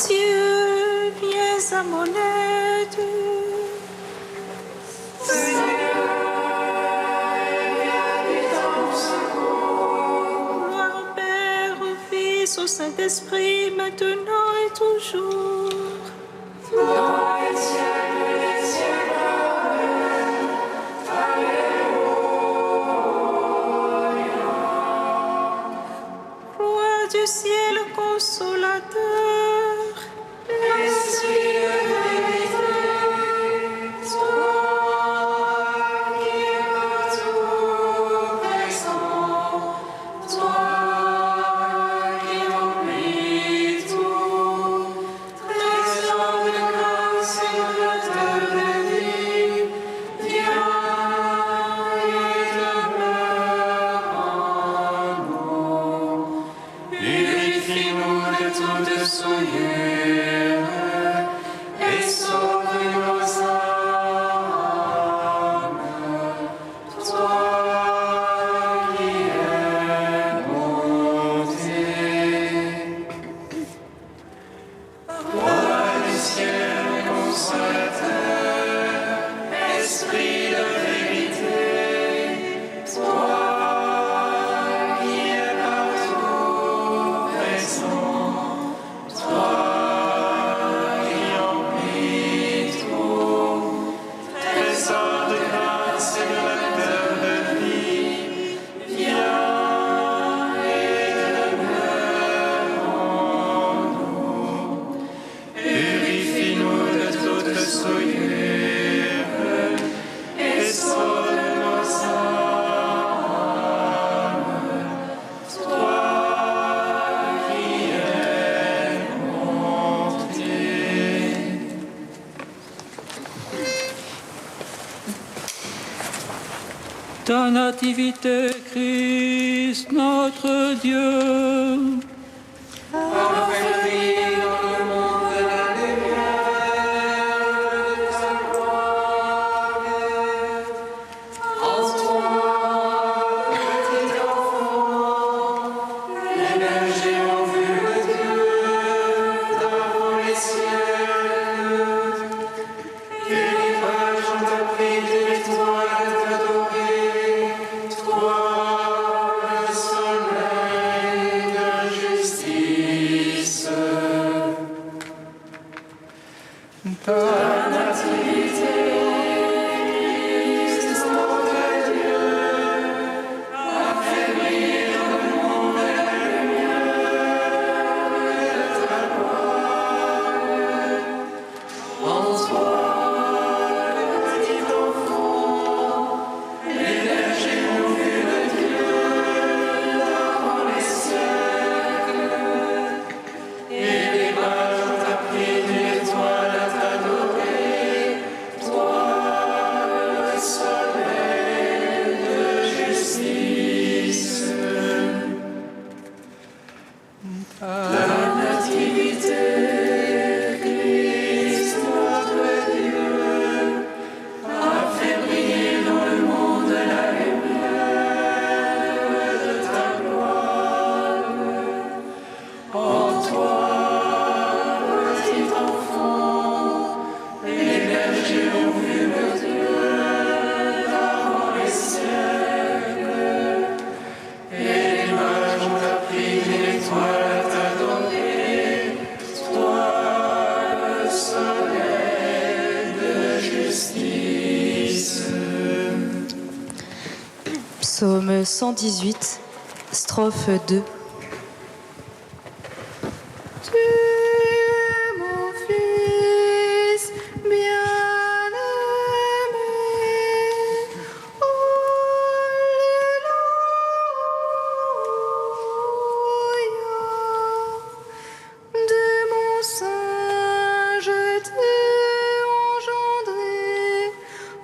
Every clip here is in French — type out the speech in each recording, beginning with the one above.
Dieu, viens à mon aide. Gloire au Père, au Fils, au Saint-Esprit, maintenant et toujours. Gloire au ciel, les cieux, Amen. Alléluia. Roi du ciel consolateur, l'Esprit de vérité, toi qui es partout présent, toi qui remplis tout, trésor de grâce et de vie, viens et demeure en nous. Purifie-nous de toute souillure et sauve nos âmes. Toi qui es monté, Roi du ciel consolateur, Esprit de vérité, toi qui es partout présent, toi qui remplis tout, trésor de grâce et donateur de vie, viens et demeure en nous. Purifie-nous de toute souillure et sauve nos âmes. Toi qui es monté. Ta nativité, Christ, notre Dieu. Affaiblis dans le monde la lumière de ta gloire. En toi, petit enfant, les bergers ont vu le Dieu d'avant les siècles. Et les pages ont appris de l'étoile t'adorer, toi, le soleil de justice. Ta nativité, Christ, notre Dieu, a fait briller dans le monde la lumière de ta gloire. En toi, le petit enfant, les bergers ont vu le Dieu d'avant les siècles. Et les mages ont appris de l'étoile à t'adorer, toi, le soleil de justice. La nativité, Christ, notre Dieu, a fait briller dans le monde la lumière de ta gloire. En toi, petit enfant, les bergers ont vu le Dieu d'avant les siècles. Et les mages ont appris de l'étoile à t'adorer, toi, le soleil de justice. Psaume 118, strophe 2. Tu es mon fils bien-aimé. Alléluia. De mon sein je t'ai engendré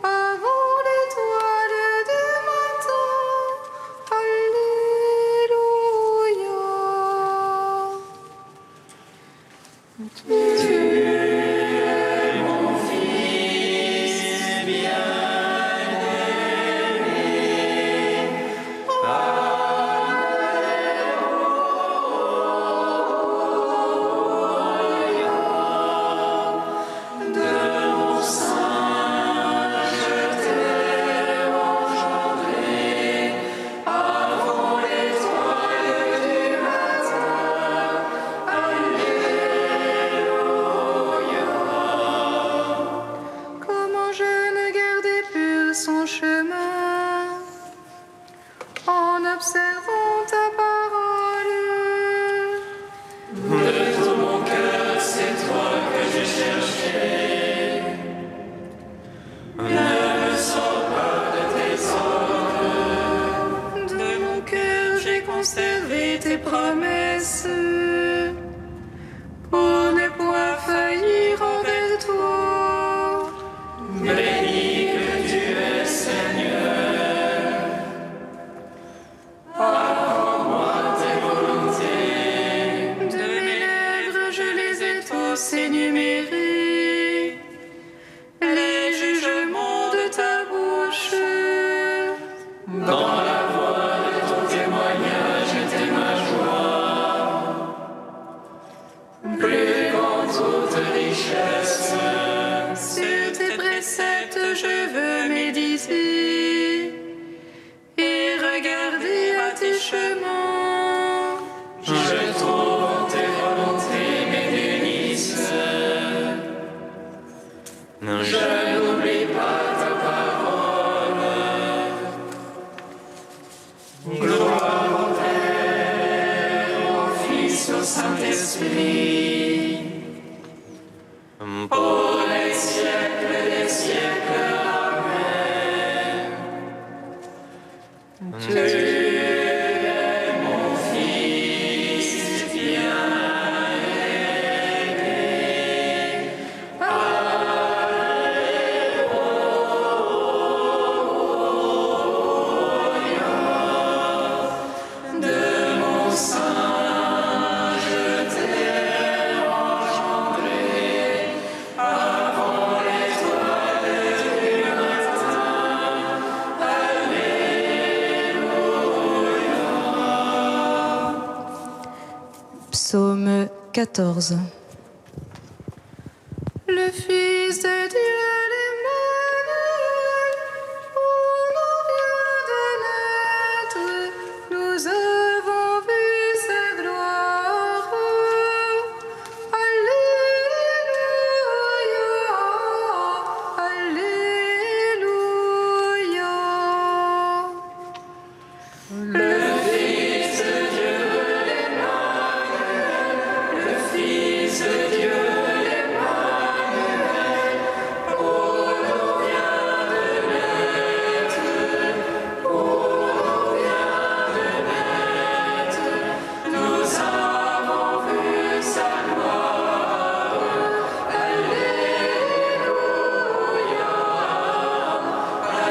avant l'étoile du matin. Alléluia. Tu es mon fils bien-aimé. Alléluia. tous énumérés les jugements de ta bouche. Dans la voix de ton témoignage était ma joie, plus qu'en toute richesse. Sur tes préceptes je veux méditer et regarder à tes chemins. Je trouve en tes volontés mes délices. Je n'oublie pas ta parole. Gloire au Père, au Fils, au Saint-Esprit, pour les siècles des siècles. Amen. Tu es mon Fils bien-aimé. Alléluia. De mon sein, je t'ai engendré avant l'étoile du matin. Alléluia. Psaume 14. Le Fils de Dieu, l'Emmanuel, on en vient de naître, nous avons vu sa gloire. Alléluia, Alléluia. Le Fils de Dieu, l'Emmanuel, le Fils de Dieu, l'Emmanuel, on en vient de naître, nous avons vu sa gloire. Alléluia,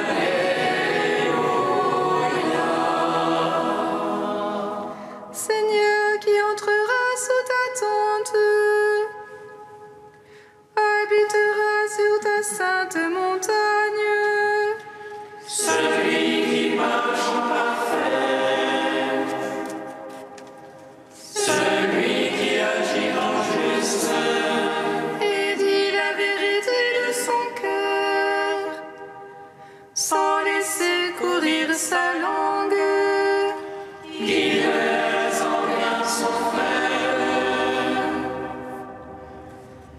Alléluia. Seigneur, qui entrera sous ta tente, habitera sur ta sainte montagne. Celui qui marche en parfait, celui qui agit en juste et dit la vérité de son cœur, sans laisser courir sa langue. Qui laisse en rien son frère,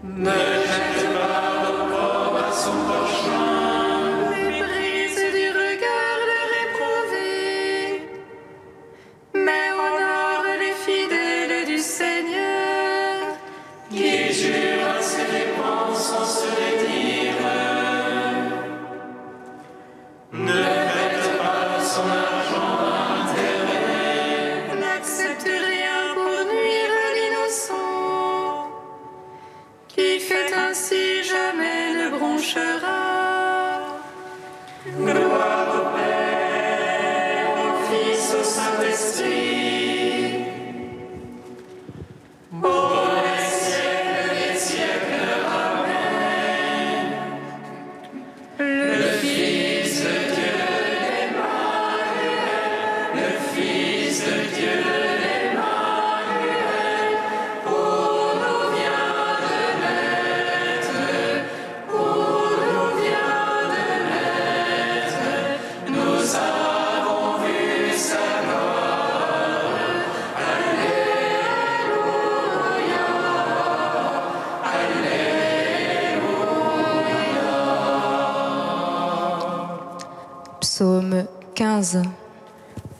ne jette pas l'opprobre à son prochain, méprise du regard le réprouvé, mais honore les fidèles du Seigneur, qui jurent à ses dépenses sans se dédire. Ne prête pas son argent à intérêt, n'accepte rien pour nuire à l'innocent, qui fait ainsi jamais ne bronchera. Gloire au Père, au Fils, au Saint-Esprit, pour les siècles des siècles. Amen. Le Fils de Dieu, l'Emmanuel, le Fils de Dieu, l'Emmanuel, pour nous vient de naître, pour nous vient de naître, nous avons vu sa gloire. Alléluia, Alléluia. Psaume 15.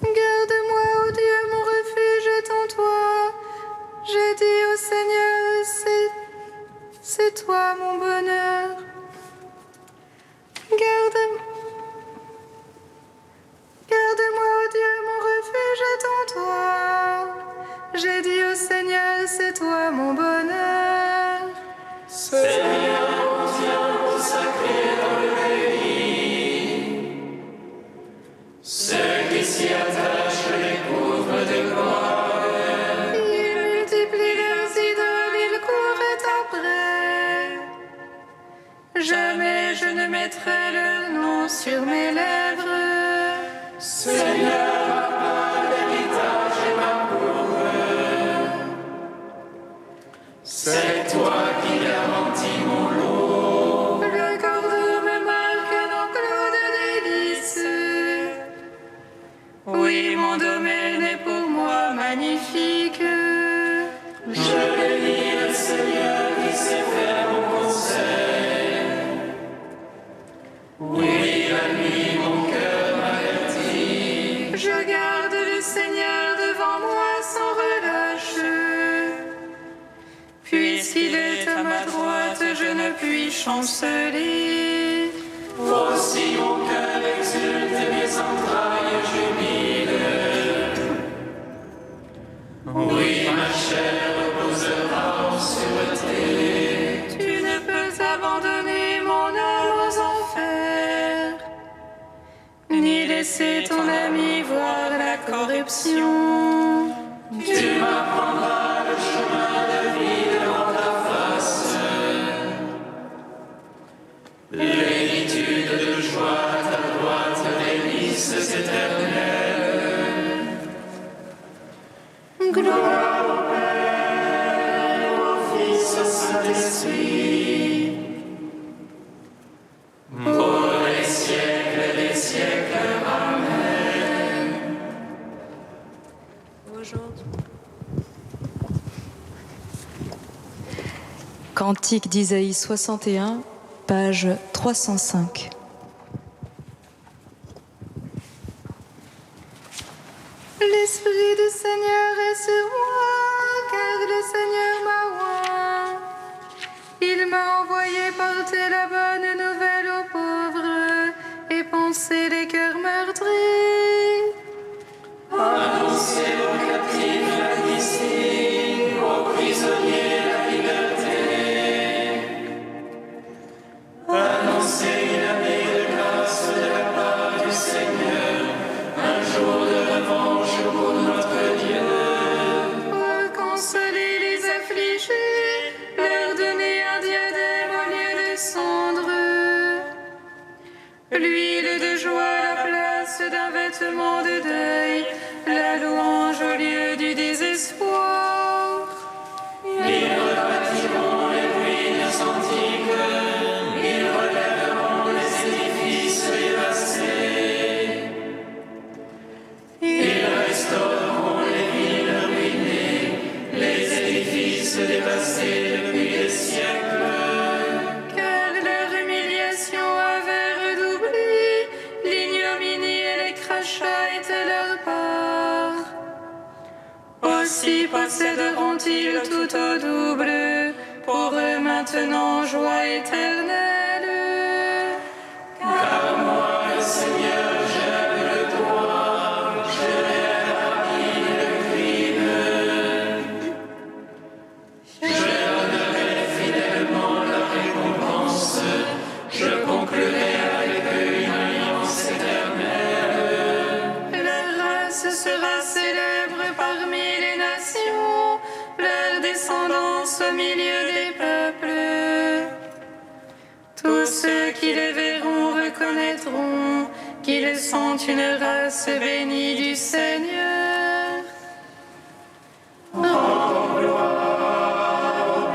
Garde-moi, ô Dieu, mon refuge est en toi. J'ai dit au Seigneur, c'est toi mon bonheur. Garde-moi, ô Dieu, mon refuge est en toi. J'ai dit au Seigneur, c'est toi mon bonheur. Seigneur, mon Dieu, consacré dans le pays, ceux qui s'y attachent les couvrent de gloire. Ils multiplient leurs idoles, ils courent après C'est toi qui garantis mon lot. Le cordeau me marque l'enclos de délices. Oui, mon domaine est pour moi magnifique. Je bénis le Seigneur qui sait faire mon conseil. Oui, la nuit mon cœur m'avertit. Je garde le Seigneur devant moi sans relâche. Puisqu'il est à ma droite, je ne puis chanceler. Aussi mon cœur exulte et mes entrailles jubilent. Oui, ma chair reposera en sûreté. Tu ne peux abandonner mon âme aux enfers, ni laisser ton ami voir la corruption. Tu m'apprendras le chemin de vie devant ta face. Plénitude de joie à ta droite, délices éternelles. Gloire Au Père, au Fils, au Saint-Esprit, pour les siècles des siècles. Amen. Cantique d'Isaïe 61, page 305. L'Esprit du Seigneur est sur moi, car le Seigneur m'a oint. Il m'a envoyé porter la bonne nouvelle aux pauvres et panser les cœurs meurtris. Annoncez aux captifs l'amnistie, aux prisonniers la liberté. Annoncez une année de grâce de la part du Seigneur, un jour de revanche pour notre Dieu. Consoler les affligés, leur donner un diadème au lieu de cendres, l'huile de joie à la place d'un vêtement de deuil, la louange au lieu du désespoir. Ils rebâtiront les ruines antiques, ils relèveront les édifices dévastés. Ils restaureront les villes ruinées, les édifices dévastés depuis des siècles. Car leur humiliation avait redoublé, l'ignominie et les crachats étaient leur part. Aussi posséderont-ils tout au double, pour eux maintenant joie éternelle. Car moi, le Seigneur, j'aime le droit, je haïs le crime. Je donnerai fidèlement la récompense, je conclurai avec eux une alliance éternelle. Leur race sera célèbre parmi les nations, leur descendance au milieu des peuples. Tous ceux qui les verront reconnaîtront qu'ils sont une race bénie du Seigneur.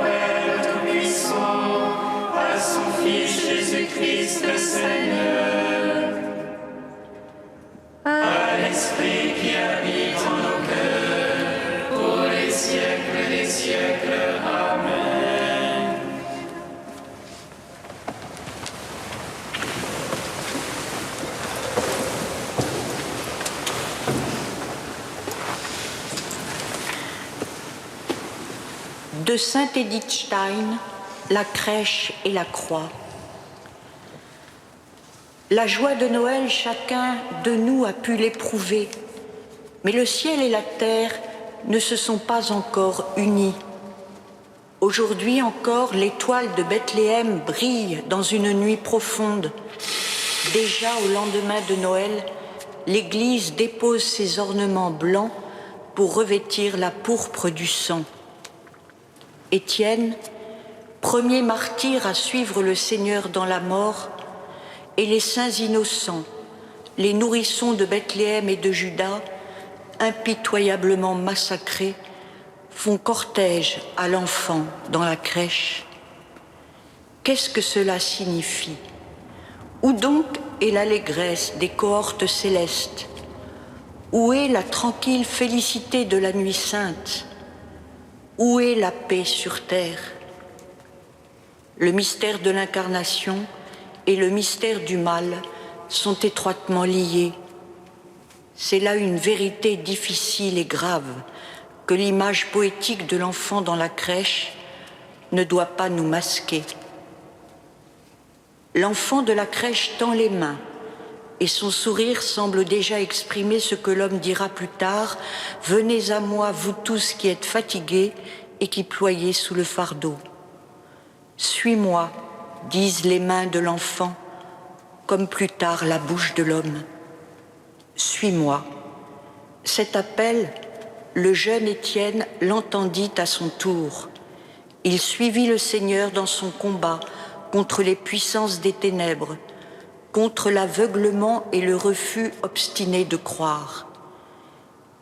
Père Tout-Puissant, à son Fils Jésus-Christ le Seigneur, à l'Esprit qui habite en nos cœurs, pour les siècles des siècles. Amen. De Saint-Edith Stein, La crèche et la croix. La joie de Noël, chacun de nous a pu l'éprouver, mais le ciel et la terre ne se sont pas encore unis. Aujourd'hui encore, l'étoile de Bethléem brille dans une nuit profonde. Déjà au lendemain de Noël, l'Église dépose ses ornements blancs pour revêtir la pourpre du sang. Étienne, premier martyr à suivre le Seigneur dans la mort, et les saints innocents, les nourrissons de Bethléem et de Juda, impitoyablement massacrés, font cortège à l'enfant dans la crèche. Qu'est-ce que cela signifie? Où donc est l'allégresse des cohortes célestes? Où est la tranquille félicité de la nuit sainte? Où est la paix sur terre? Le mystère de l'incarnation et le mystère du mal sont étroitement liés. C'est là une vérité difficile et grave que l'image poétique de l'enfant dans la crèche ne doit pas nous masquer. L'enfant de la crèche tend les mains et son sourire semble déjà exprimer ce que l'homme dira plus tard: « Venez à moi, vous tous qui êtes fatigués et qui ployez sous le fardeau. » Suis-moi, disent les mains de l'enfant, comme plus tard la bouche de l'homme. Suis-moi. Cet appel, le jeune Étienne l'entendit à son tour. Il suivit le Seigneur dans son combat contre les puissances des ténèbres, contre l'aveuglement et le refus obstiné de croire.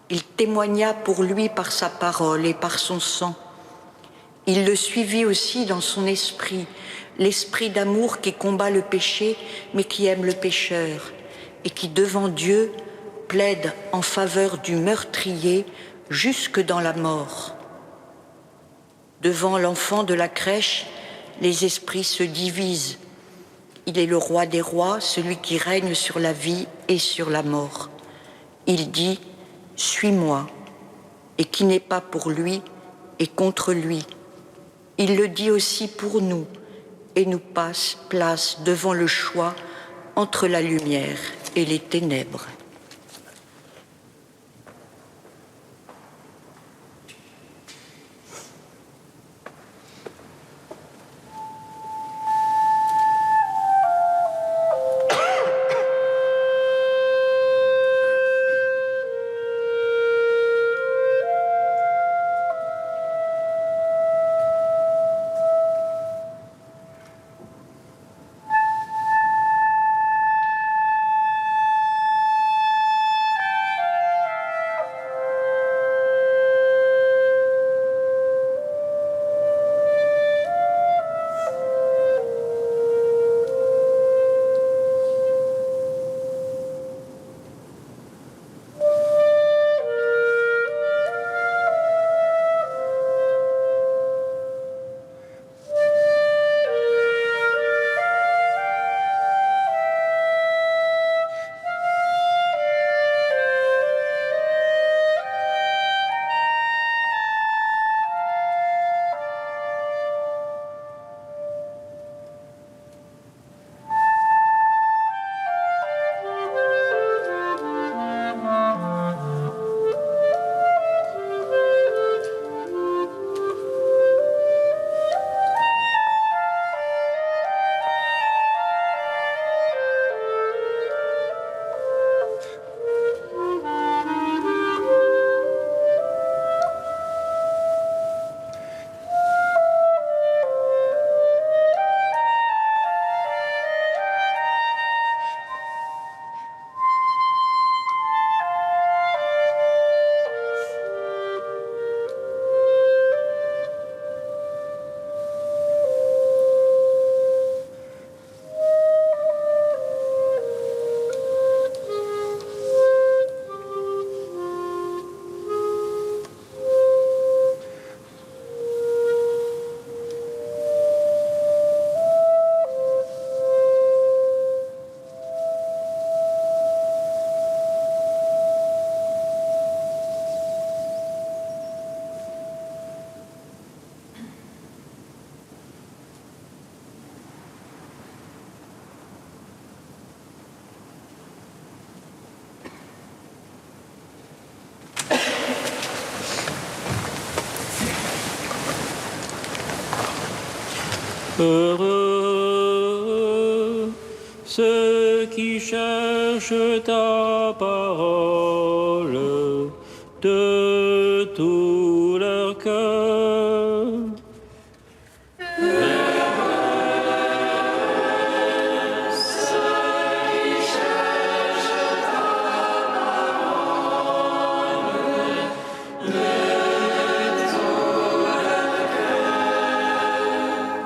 Il témoigna pour lui par sa parole et par son sang. Il le suivit aussi dans son esprit, l'esprit d'amour qui combat le péché mais qui aime le pécheur et qui devant Dieu plaide en faveur du meurtrier jusque dans la mort. Devant l'enfant de la crèche, les esprits se divisent. Il est le roi des rois, celui qui règne sur la vie et sur la mort. Il dit « Suis-moi » et qui n'est pas pour lui et contre lui. Il le dit aussi pour nous et nous place devant le choix entre la lumière et les ténèbres. Heureux ceux qui cherchent ta parole de tout leur cœur. Ton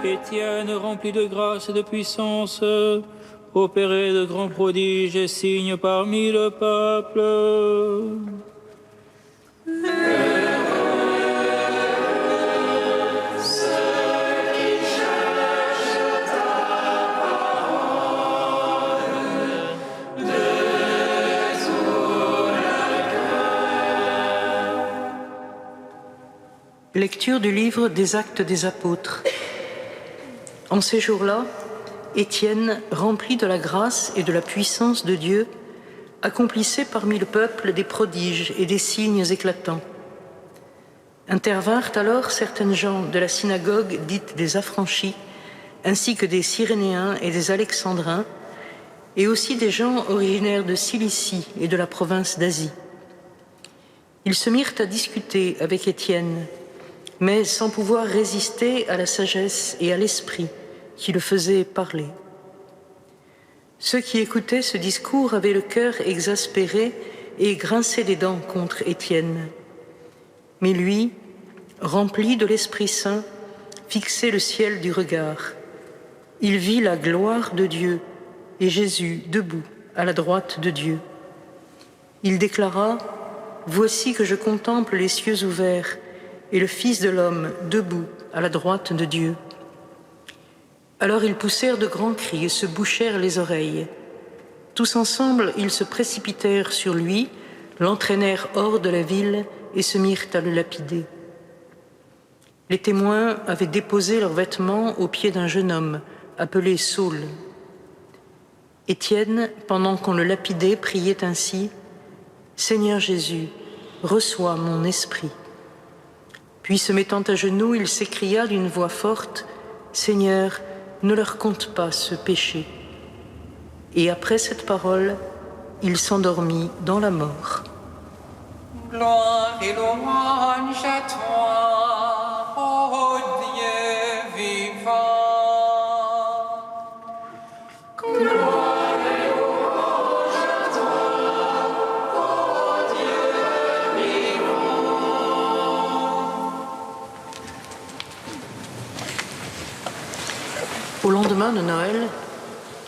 Étienne, rempli de grâce et de puissance, opérait de grands prodiges et signes parmi le peuple. Lecture du livre des Actes des Apôtres. En ces jours-là, Étienne, rempli de la grâce et de la puissance de Dieu, accomplissait parmi le peuple des prodiges et des signes éclatants. Intervinrent alors certaines gens de la synagogue dite des Affranchis, ainsi que des Cyrénéens et des Alexandrins, et aussi des gens originaires de Cilicie et de la province d'Asie. Ils se mirent à discuter avec Étienne, mais sans pouvoir résister à la sagesse et à l'esprit qui le faisaient parler. Ceux qui écoutaient ce discours avaient le cœur exaspéré et grinçaient des dents contre Étienne. Mais lui, rempli de l'Esprit Saint, fixait le ciel du regard. Il vit la gloire de Dieu et Jésus debout à la droite de Dieu. Il déclara : « Voici que je contemple les cieux ouverts et le Fils de l'homme debout à la droite de Dieu. » Alors ils poussèrent de grands cris et se bouchèrent les oreilles. Tous ensemble, ils se précipitèrent sur lui, l'entraînèrent hors de la ville et se mirent à le lapider. Les témoins avaient déposé leurs vêtements aux pieds d'un jeune homme appelé Saul. Étienne, pendant qu'on le lapidait, priait ainsi : « Seigneur Jésus, reçois mon esprit. » Puis, se mettant à genoux, il s'écria d'une voix forte : « Seigneur, ne leur compte pas ce péché. » Et après cette parole, il s'endormit dans la mort. Gloire et louange à toi, ô Dieu vivant. Gloire et louange à toi, ô Dieu vivant. Au lendemain de Noël,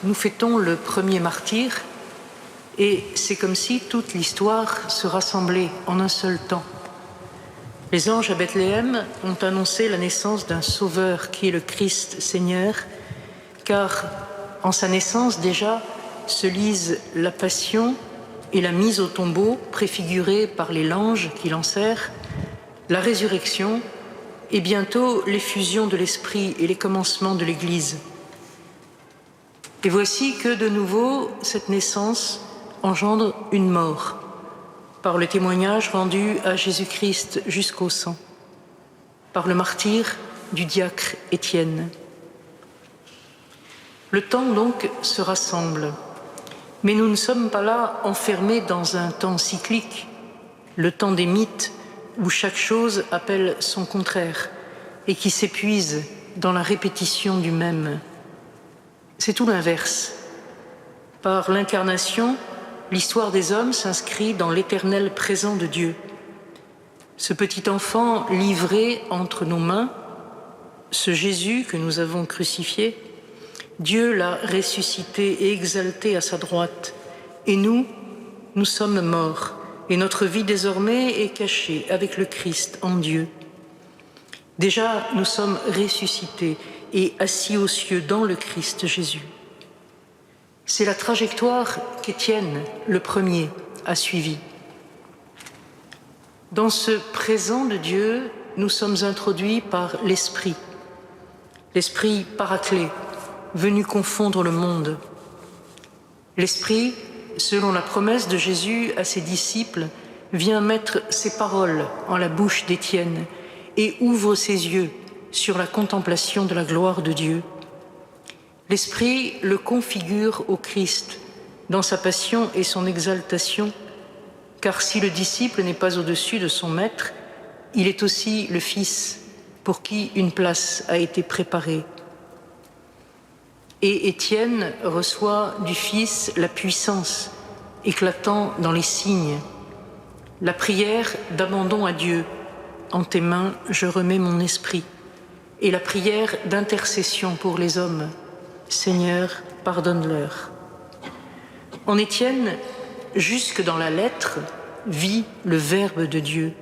nous fêtons le premier martyr, et c'est comme si toute l'histoire se rassemblait en un seul temps. Les anges à Bethléem ont annoncé la naissance d'un sauveur qui est le Christ Seigneur, car en sa naissance déjà se lisent la passion et la mise au tombeau préfigurée par les langes qui l'enserrent, la résurrection et bientôt l'effusion de l'Esprit et les commencements de l'Église. Et voici que de nouveau cette naissance engendre une mort, par le témoignage rendu à Jésus-Christ jusqu'au sang, par le martyre du diacre Étienne. Le temps donc se rassemble, mais nous ne sommes pas là enfermés dans un temps cyclique, le temps des mythes où chaque chose appelle son contraire et qui s'épuise dans la répétition du même. C'est tout l'inverse. Par l'incarnation, l'histoire des hommes s'inscrit dans l'éternel présent de Dieu. Ce petit enfant livré entre nos mains, ce Jésus que nous avons crucifié, Dieu l'a ressuscité et exalté à sa droite. Et nous sommes morts, et notre vie désormais est cachée avec le Christ en Dieu. Déjà, nous sommes ressuscités et assis aux cieux dans le Christ Jésus. C'est la trajectoire qu'Étienne, le premier, a suivie. Dans ce présent de Dieu, nous sommes introduits par l'Esprit paraclet, venu confondre le monde. L'Esprit, selon la promesse de Jésus à ses disciples, vient mettre ses paroles en la bouche d'Étienne et ouvre ses yeux sur la contemplation de la gloire de Dieu. L'Esprit le configure au Christ dans sa passion et son exaltation, car si le disciple n'est pas au-dessus de son maître, il est aussi le Fils pour qui une place a été préparée. Et Étienne reçoit du Fils la puissance, éclatant dans les signes, la prière d'abandon à Dieu. En tes mains, je remets mon esprit. et la prière d'intercession pour les hommes. Seigneur, pardonne-leur. En Étienne, jusque dans la lettre, vit le Verbe de Dieu.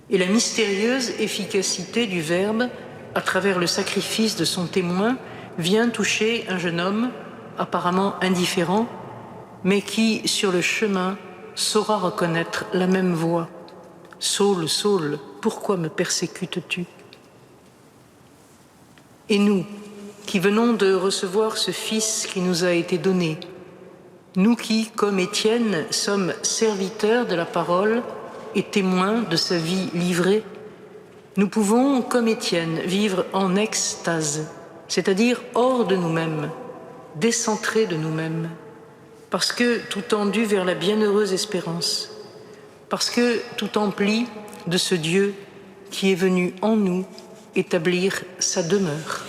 Et la mystérieuse efficacité du Verbe, à travers le sacrifice de son témoin, vient toucher un jeune homme apparemment indifférent, mais qui, sur le chemin, saura reconnaître la même voix. « Saul, Saul, pourquoi me persécutes-tu » Et nous, qui venons de recevoir ce Fils qui nous a été donné, nous qui, comme Étienne, sommes serviteurs de la parole et témoins de sa vie livrée, nous pouvons, comme Étienne, vivre en extase, c'est-à-dire hors de nous-mêmes, décentrés de nous-mêmes, parce que tout tendu vers la bienheureuse espérance, parce que tout empli de ce Dieu qui est venu en nous établir sa demeure.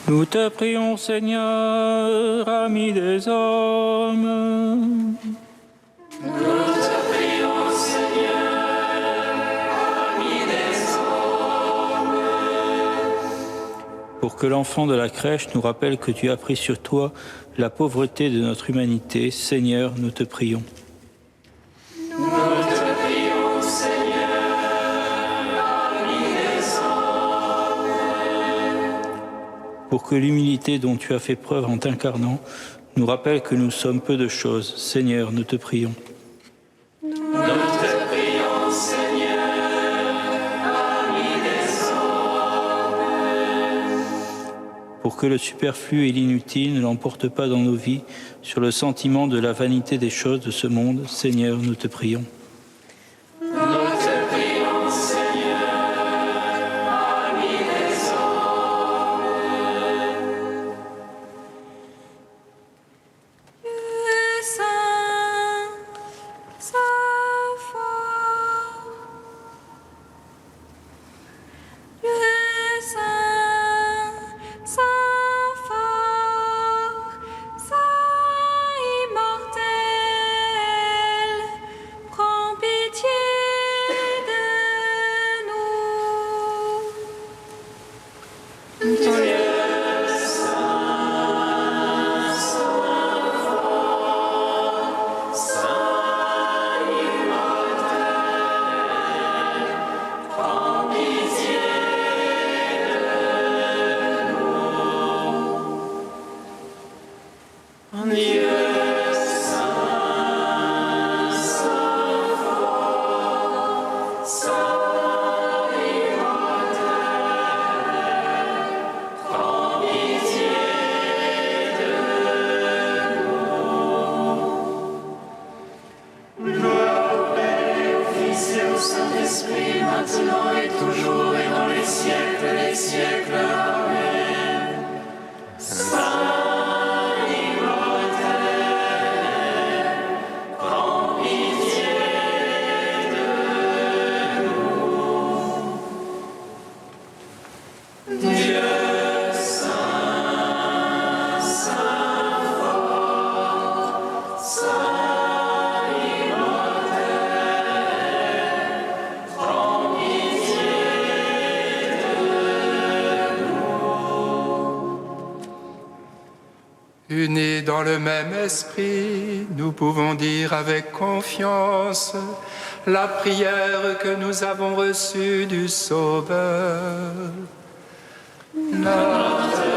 Nous te prions, Seigneur, ami des hommes. Nous te prions, Seigneur, ami des hommes. Pour que l'enfant de la crèche nous rappelle que tu as pris sur toi la pauvreté de notre humanité, Seigneur, nous te prions. Nous te prions, Seigneur, ami des hommes. Pour que l'humilité dont tu as fait preuve en t'incarnant nous rappelle que nous sommes peu de choses, Seigneur, nous te prions. Nous te prions, Seigneur, ami des hommes. Pour que le superflu et l'inutile ne l'emportent pas dans nos vies sur le sentiment de la vanité des choses de ce monde, Seigneur, nous te prions. Nous te prions, Seigneur, siècles. Amen. Saint immortel, prends pitié de nous. Dieu saint, saint fort, saint immortel, prends pitié de nous. Unis dans le même esprit, nous pouvons dire avec confiance la prière que nous avons reçue du Sauveur. Notre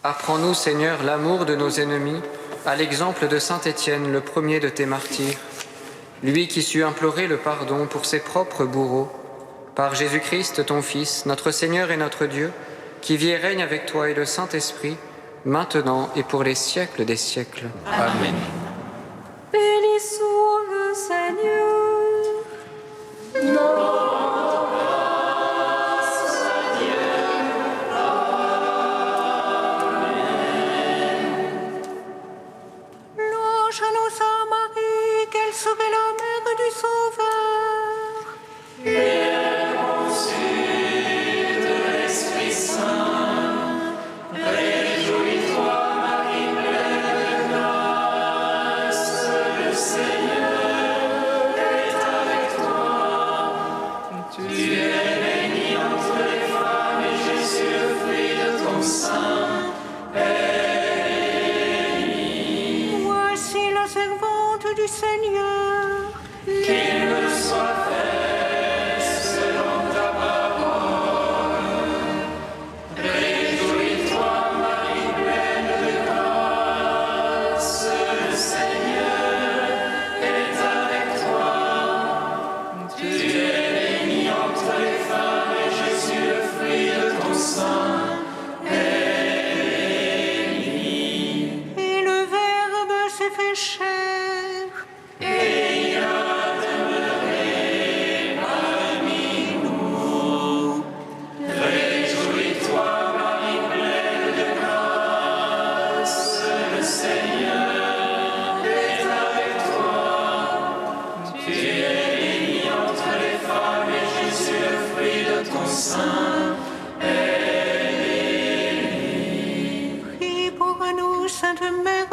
Apprends-nous, Seigneur, l'amour de nos ennemis, à l'exemple de saint Étienne, le premier de tes martyrs, lui qui sut implorer le pardon pour ses propres bourreaux, par Jésus-Christ, ton Fils, notre Seigneur et notre Dieu, qui vit et règne avec toi et le Saint-Esprit, maintenant et pour les siècles des siècles. Amen. Bénissons le Seigneur. Louange à nous, Sainte Marie, qu'elle serait la mère du Sauveur. Et conçue de l'Esprit Saint, réjouis-toi, Marie pleine de grâce, le Seigneur est avec toi. Tu es bénie entre les femmes et Jésus, le fruit de ton sein, Voici la servante du Seigneur. qu'il me soit fait selon ta parole. Réjouis-toi, Marie pleine de grâce, le Seigneur est avec toi. Tu es bénie entre les femmes et Jésus, le fruit de ton sein, Et le Verbe s'est fait chair. et il a demeuré parmi nous. Réjouis-toi, Marie pleine de grâce, le Seigneur est avec toi. Tu es bénie entre les femmes et Jésus, le fruit de ton sein, Prie pour nous, Sainte Mère